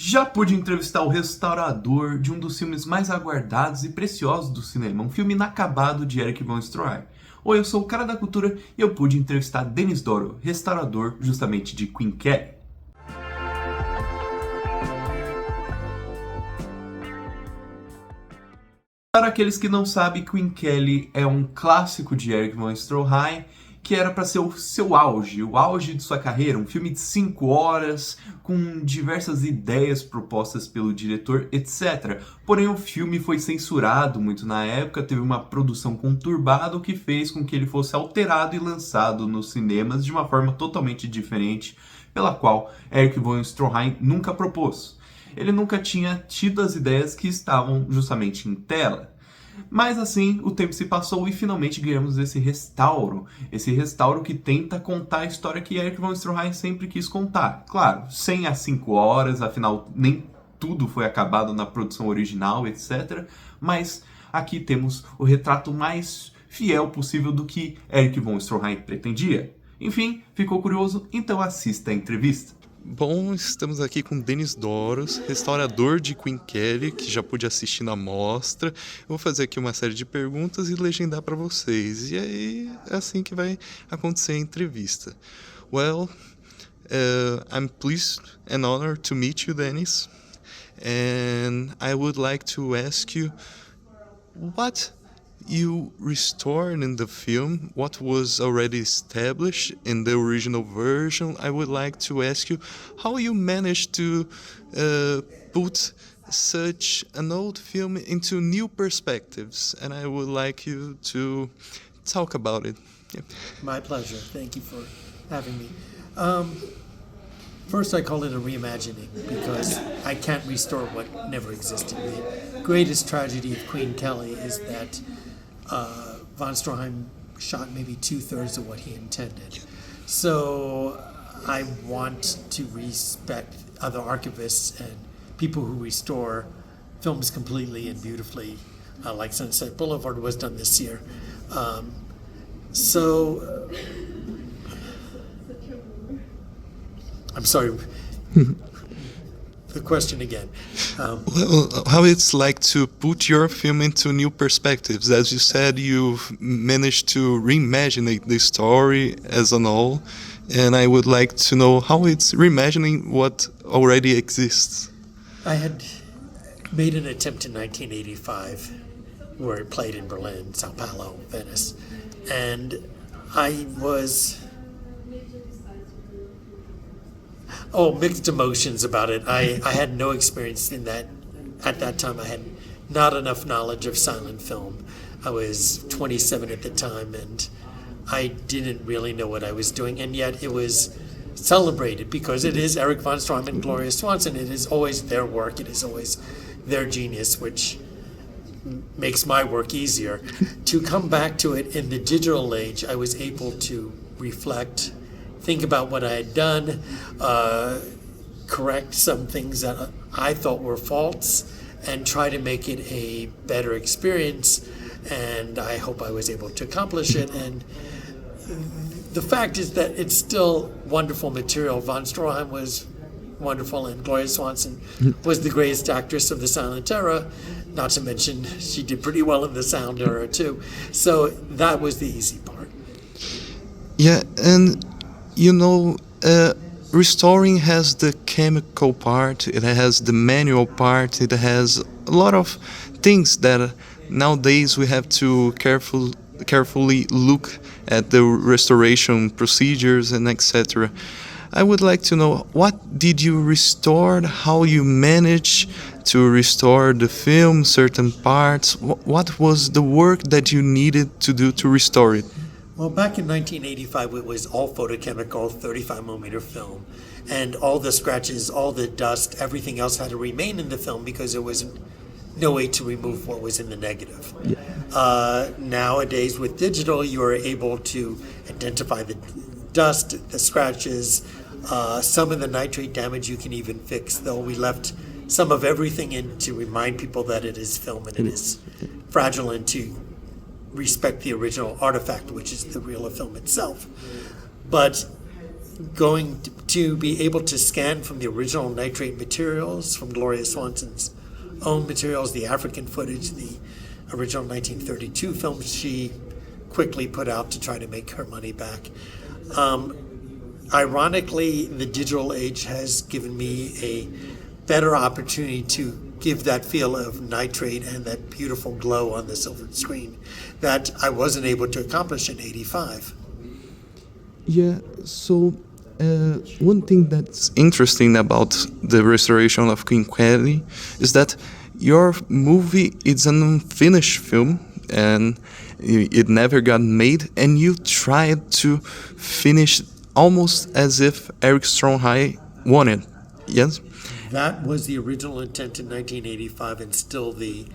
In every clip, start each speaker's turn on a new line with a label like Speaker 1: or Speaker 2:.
Speaker 1: Já pude entrevistar o restaurador de um dos filmes mais aguardados e preciosos do cinema, um filme inacabado de Erich von Stroheim. Oi, eu sou o cara da cultura e eu pude entrevistar Dennis Doros, restaurador justamente de Queen Kelly. Para aqueles que não sabem, Queen Kelly é um clássico de Erich von Stroheim, que era para ser o seu auge, o auge de sua carreira, um filme de 5 horas, com diversas ideias propostas pelo diretor, etc. Porém, o filme foi censurado muito na época, teve uma produção conturbada, o que fez com que ele fosse alterado e lançado nos cinemas de uma forma totalmente diferente, pela qual Erich von Stroheim nunca propôs. Ele nunca tinha tido as ideias que estavam justamente em tela. Mas assim, o tempo se passou e finalmente ganhamos esse restauro que tenta contar a história que Erich von Stroheim sempre quis contar. Claro, sem as 5 horas, afinal nem tudo foi acabado na produção original, etc. Mas aqui temos o retrato mais fiel possível do que Erich von Stroheim pretendia. Enfim, ficou curioso? Então assista a entrevista. Bom, estamos aqui com Dennis Doros, restaurador de Queen Kelly, que já pude assistir na Mostra. Eu vou fazer aqui uma série de perguntas e legendar para vocês. E aí é assim que vai acontecer a entrevista. Well, I'm pleased and honored to meet you, Dennis. And I would like to ask you what you restored in the film, what was already established in the original version. I would like to ask you how you managed to put such an old film into new perspectives, and I would like you to talk about it. Yeah.
Speaker 2: My pleasure. Thank you for having me. First, I call it a reimagining because I can't restore what never existed. The greatest tragedy of Queen Kelly is that von Stroheim shot maybe 2/3 of what he intended. So I want to respect other archivists and people who restore films completely and beautifully, like Sunset Boulevard was done this year. I'm sorry. The question again.
Speaker 1: Well, how it's like to put your film into new perspectives. As you said, you've managed to reimagine the story as an whole, and I would like to know how it's reimagining what already exists.
Speaker 2: I had made an attempt in 1985 where it played in Berlin, Sao Paulo, Venice, and I was mixed emotions about it. I had no experience in that. At that time, I had not enough knowledge of silent film. I was 27 at the time, and I didn't really know what I was doing, and yet it was celebrated because it is Erich von Stroheim and Gloria Swanson. It is always their work. It is always their genius, which makes my work easier. To come back to it in the digital age, I was able to reflect, think about what I had done, correct some things that I thought were faults, and try to make it a better experience. And I hope I was able to accomplish it. And the fact is that it's still wonderful material. Von Stroheim was wonderful, and Gloria Swanson was the greatest actress of the silent era. Not to mention, she did pretty well in the sound era too. So that was the easy part.
Speaker 1: Yeah, and you know, restoring has the chemical part, it has the manual part, it has a lot of things that nowadays we have to carefully look at the restoration procedures and etc. I would like to know, what did you restore, how you managed to restore the film, certain parts, what was the work that you needed to do to restore it?
Speaker 2: Well, back in 1985, it was all photochemical, 35mm film, and all the scratches, all the dust, everything else had to remain in the film because there was no way to remove what was in the negative. Yeah. Nowadays, with digital, you are able to identify the dust, the scratches, some of the nitrate damage you can even fix, though we left some of everything in to remind people that it is film and it is fragile, and to respect the original artifact, which is the reel of film itself. But going to be able to scan from the original nitrate materials, from Gloria Swanson's own materials, the African footage, the original 1932 film she quickly put out to try to make her money back. Ironically, the digital age has given me a better opportunity to give that feel of nitrate and that beautiful glow on the silver screen that I wasn't able to accomplish in '85.
Speaker 3: Yeah, so one thing that's interesting about the restoration of Queen Kelly is that your movie is an unfinished film and it never got made, and you tried to finish almost as if Eric Stromhey wanted. Yes?
Speaker 2: That was the original intent in 1985 and still the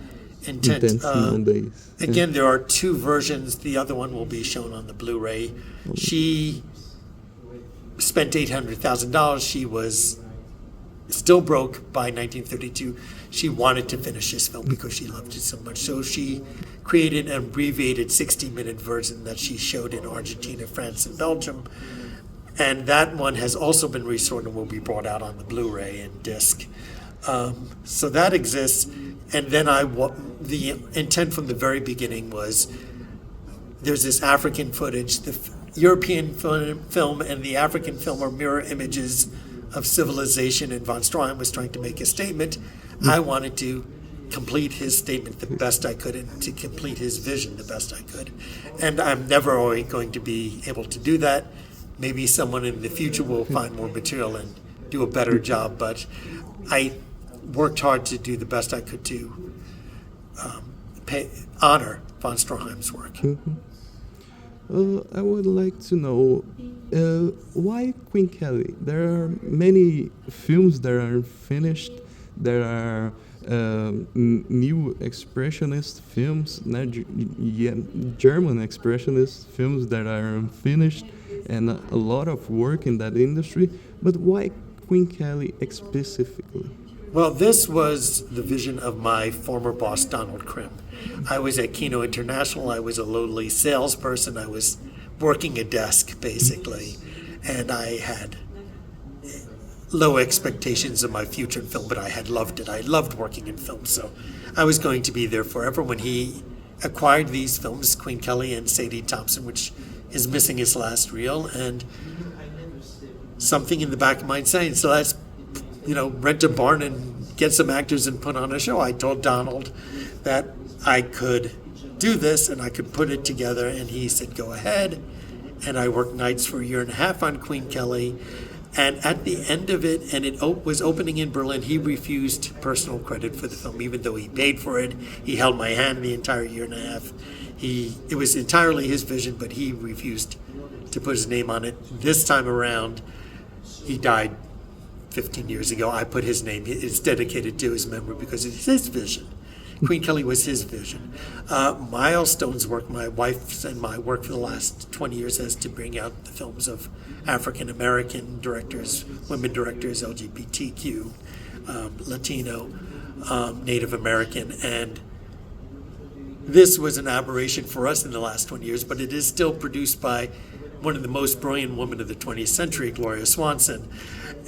Speaker 2: intent.
Speaker 3: Nowadays.
Speaker 2: Again, there are two versions. The other one will be shown on the Blu-ray. She spent $800,000. She was still broke by 1932. She wanted to finish this film because she loved it so much. So she created an abbreviated 60-minute version that she showed in Argentina, France, and Belgium. And that one has also been restored and will be brought out on the Blu-ray and disc. So that exists. And then the intent from the very beginning was there's this African footage. The European film and the African film are mirror images of civilization, and von Stroheim was trying to make a statement. I wanted to complete his statement the best I could and to complete his vision the best I could. And I'm never always going to be able to do that. Maybe someone in the future will find more material and do a better job, but I worked hard to do the best I could to honor von Stroheim's work.
Speaker 3: I would like to know why Queen Kelly? There are many films that are finished. There are new expressionist films, German expressionist films that are unfinished, and a lot of work in that industry. But why Queen Kelly specifically?
Speaker 2: Well, this was the vision of my former boss, Donald Krim. I was at Kino International. I was a lowly salesperson. I was working a desk, basically. And I had low expectations of my future in film, but I had loved it. I loved working in film, so I was going to be there forever. When he acquired these films, Queen Kelly and Sadie Thompson, which is missing his last reel, and something in the back of my mind saying, so let's rent a barn and get some actors and put on a show. I told Donald that I could do this and I could put it together, and he said, go ahead. And I worked nights for a year and a half on Queen Kelly. And at the end of it, and it was opening in Berlin, he refused personal credit for the film, even though he paid for it. He held my hand the entire year and a half. It was entirely his vision, but he refused to put his name on it. This time around, he died 15 years ago. I put his name. It's dedicated to his memory because it's his vision. Queen Kelly was his vision. Milestone's work, my wife's and my work for the last 20 years has to bring out the films of African American directors, women directors, LGBTQ, Latino, Native American, and this was an aberration for us in the last 20 years, but it is still produced by one of the most brilliant women of the 20th century, Gloria Swanson,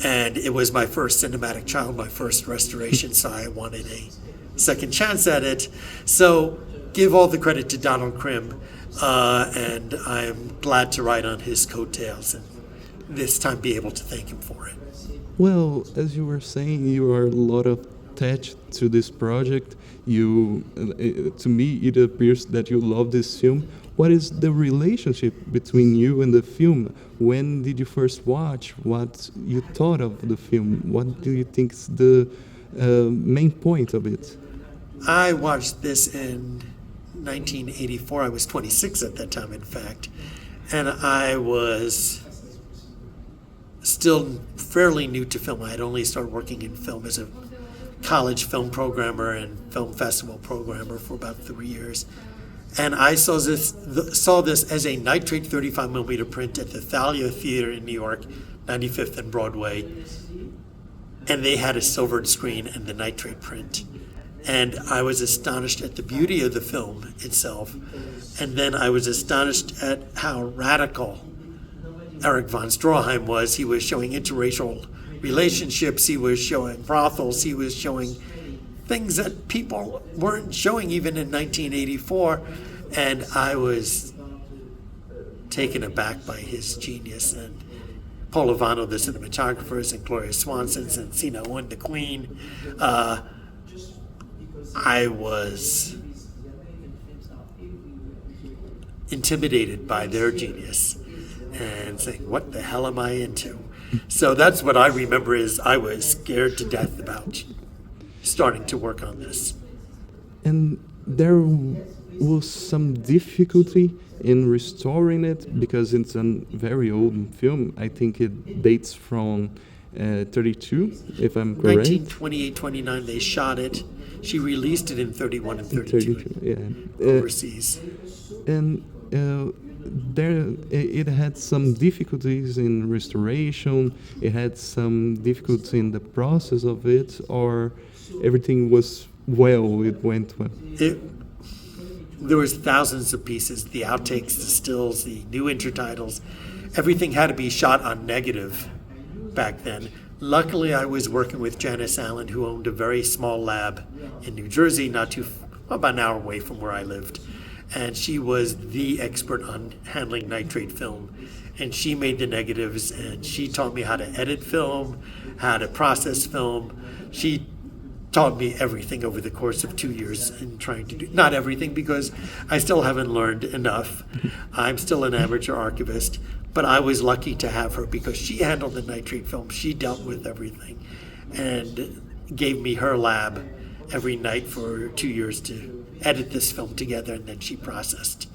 Speaker 2: and it was my first cinematic child, my first restoration, so I wanted a second chance at it. So give all the credit to Donald Krim, and I'm glad to ride on his coattails and this time be able to thank him for it.
Speaker 3: Well, as you were saying, you are a lot attached to this project. To me, it appears that you love this film. What is the relationship between you and the film? When did you first watch? What you thought of the film? What do you think is the main point of it?
Speaker 2: I watched this in 1984. I was 26 at that time, in fact, and I was still fairly new to film. I had only started working in film as a college film programmer and film festival programmer for about 3 years. And I saw this as a nitrate 35mm print at the Thalia Theater in New York, 95th and Broadway. And they had a silvered screen and the nitrate print. And I was astonished at the beauty of the film itself. And then I was astonished at how radical Erich von Stroheim was. He was showing interracial relationships, he was showing brothels, he was showing things that people weren't showing even in 1984, and I was taken aback by his genius. And Paul Ivano, the cinematographers, and Gloria Swanson's, and Sina One, the Queen. I was intimidated by their genius and saying, what the hell am I into? So that's what I remember, is I was scared to death about starting to work on this.
Speaker 3: And there was some difficulty in restoring it because it's a very old film. I think it dates from 32, if I'm correct.
Speaker 2: 1928, 29, they shot it. She released it in 31 and 32,
Speaker 3: yeah.
Speaker 2: Overseas.
Speaker 3: And there, it had some difficulties in restoration. It had some difficulties in the process of it, or everything was well. It went well.
Speaker 2: There was thousands of pieces: the outtakes, the stills, the new intertitles. Everything had to be shot on negative back then. Luckily, I was working with Janice Allen, who owned a very small lab in New Jersey, about an hour away from where I lived. And she was the expert on handling nitrate film. And she made the negatives, and she taught me how to edit film, how to process film. She taught me everything over the course of 2 years in trying to do, not everything because I still haven't learned enough. I'm still an amateur archivist, but I was lucky to have her because she handled the nitrate film. She dealt with everything and gave me her lab every night for 2 years to edit this film together, and then she processed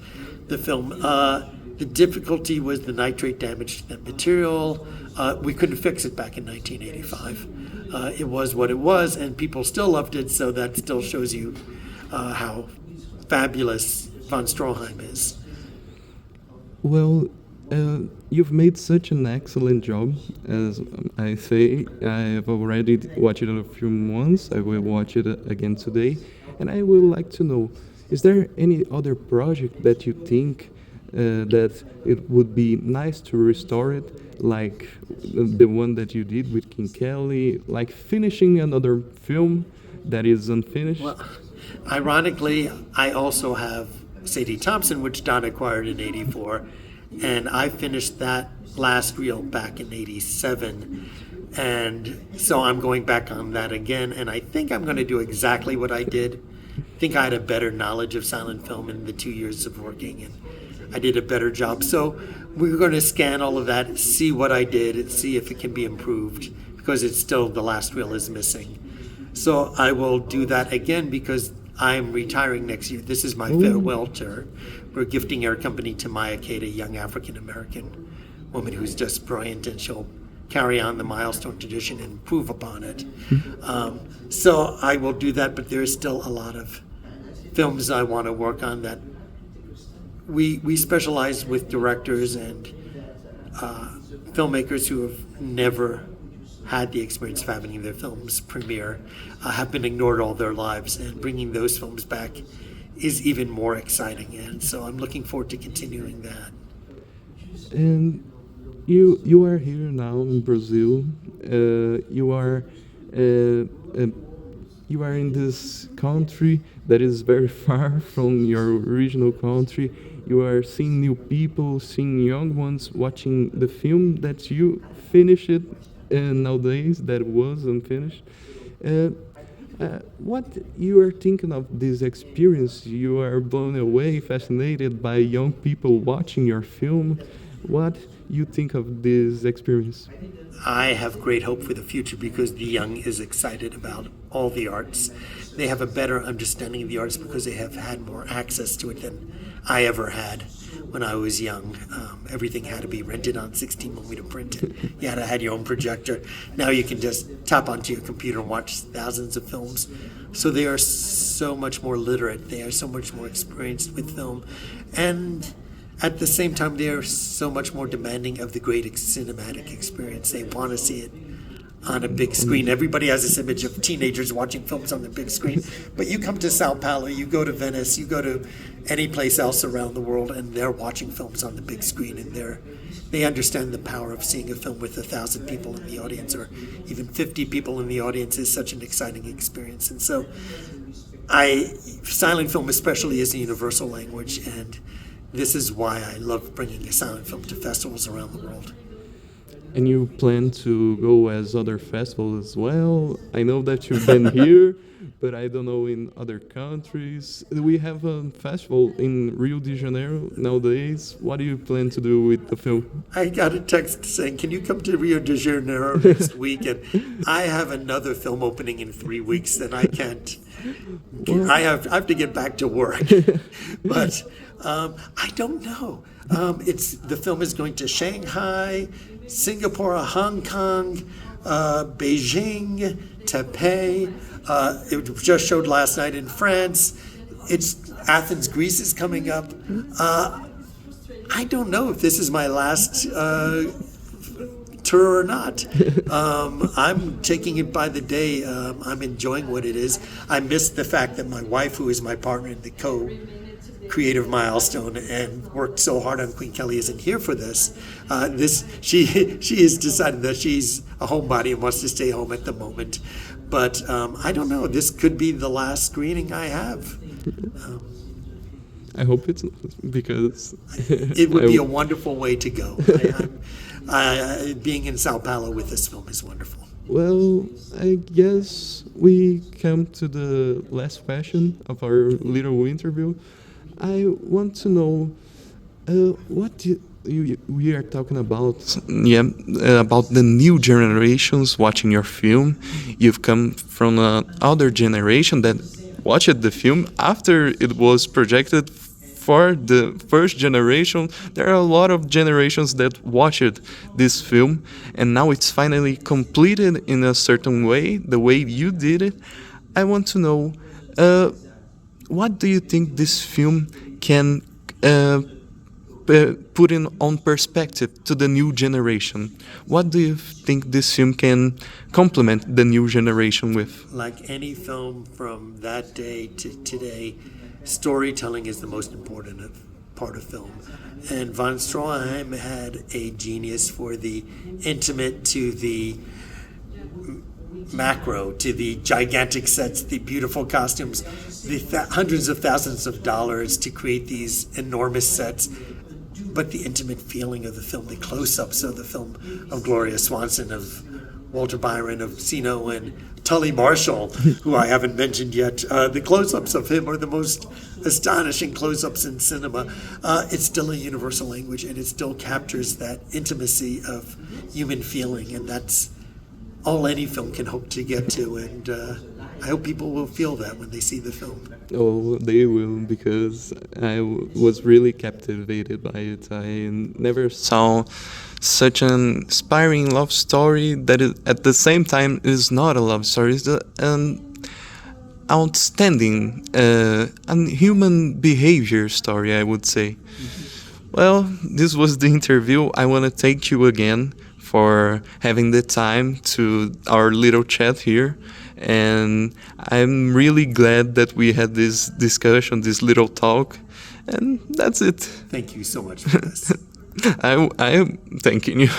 Speaker 2: the film. The difficulty was the nitrate damaged the material. We couldn't fix it back in 1985. It was what it was, and people still loved it, so that still shows you how fabulous von Stroheim is.
Speaker 3: Well, you've made such an excellent job, as I say. I've already watched the film once. I will watch it again today. And I would like to know, is there any other project that you think that it would be nice to restore it, like the one that you did with King Kelly, like finishing another film that is unfinished?
Speaker 2: Well, ironically, I also have Sadie Thompson, which Don acquired in 84, and I finished that last reel back in 87. And so I'm going back on that again, and I think I'm going to do exactly what I did. I think I had a better knowledge of silent film in the 2 years of working, and I did a better job. So we're going to scan all of that, see what I did, and see if it can be improved, because it's still, the last reel is missing. So I will do that again because I'm retiring next year. This is my farewell tour. We're gifting our company to Maya Kate, a young African-American woman who's just brilliant, and she'll carry on the milestone tradition and improve upon it. So I will do that, but there is still a lot of films I want to work on that we specialize with directors and filmmakers who have never had the experience of having their films premiere, have been ignored all their lives, and bringing those films back is even more exciting. And so I'm looking forward to continuing that.
Speaker 3: And you are here now in Brazil. You are in this country that is very far from your original country. You are seeing new people, seeing young ones watching the film that you finished nowadays that was unfinished. What you are thinking of this experience? You are blown away, fascinated by young people watching your film. What you think of this experience?
Speaker 2: I have great hope for the future because the young is excited about all the arts. They have a better understanding of the arts because they have had more access to it than I ever had when I was young. Everything had to be rented on 16mm print. You had to have your own projector. Now you can just tap onto your computer and watch thousands of films. So they are so much more literate. They are so much more experienced with film. And at the same time, they are so much more demanding of the great cinematic experience. They want to see it on a big screen. Everybody has this image of teenagers watching films on the big screen. But you come to Sao Paulo, you go to Venice, you go to any place else around the world, and they're watching films on the big screen, and they understand the power of seeing a film with 1,000 people in the audience, or even 50 people in the audience is such an exciting experience. And so silent film especially is a universal language, and this is why I love bringing a silent film to festivals around the world.
Speaker 3: And you plan to go as other festivals as well? I know that you've been here, but I don't know in other countries. We have a festival in Rio de Janeiro nowadays. What do you plan to do with the film?
Speaker 2: I got a text saying, can you come to Rio de Janeiro next week? And I have another film opening in 3 weeks that I can't. I have to get back to work. But I don't know. The film is going to Shanghai, Singapore, Hong Kong, Beijing, Taipei. It just showed last night in France. It's Athens, Greece is coming up. I don't know if this is my last tour or not. I'm taking it by the day. I'm enjoying what it is. I miss the fact that my wife, who is my partner in the co-creative milestone and worked so hard on Queen Kelly, isn't here for this. She has decided that she's a homebody and wants to stay home at the moment. But I don't know. This could be the last screening I have.
Speaker 3: I hope it's not, because
Speaker 2: it would be a wonderful way to go. Being in Sao Paulo with this film is wonderful.
Speaker 3: Well, I guess we come to the last question of our little interview. I want to know what we are talking about. About the new generations watching your film. You've come from another generation that watched the film after it was projected. For the first generation, there are a lot of generations that watched this film, and now it's finally completed in a certain way, the way you did it. I want to know, what do you think this film can put on perspective to the new generation? What do you think this film can complement the new generation with?
Speaker 2: Like any film from that day to today, storytelling is the most important part of film. And von Stroheim had a genius for the intimate to the macro, to the gigantic sets, the beautiful costumes, the hundreds of thousands of dollars to create these enormous sets. But the intimate feeling of the film, the close-ups of the film of Gloria Swanson, of Walter Byron, of Sino, and Tully Marshall, who I haven't mentioned yet. The close-ups of him are the most astonishing close-ups in cinema. It's still a universal language, and it still captures that intimacy of human feeling, and that's all any film can hope to get to. And I hope people will feel that when they see the film.
Speaker 3: Oh, they will, because I was really captivated by it. I never saw such an inspiring love story that at the same time is not a love story. It's an outstanding human behavior story, I would say. Well, this was the interview. I want to thank you again for having the time to our little chat here. And I'm really glad that we had this discussion, this little talk. And that's it.
Speaker 2: Thank you so much for this.
Speaker 3: I am thanking you.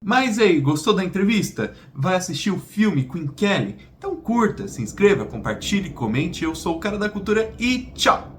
Speaker 1: Mas aí, gostou da entrevista? Vai assistir o filme Queen Kelly? Então curta, se inscreva, compartilhe, comente. Eu sou o Cara da Cultura e tchau!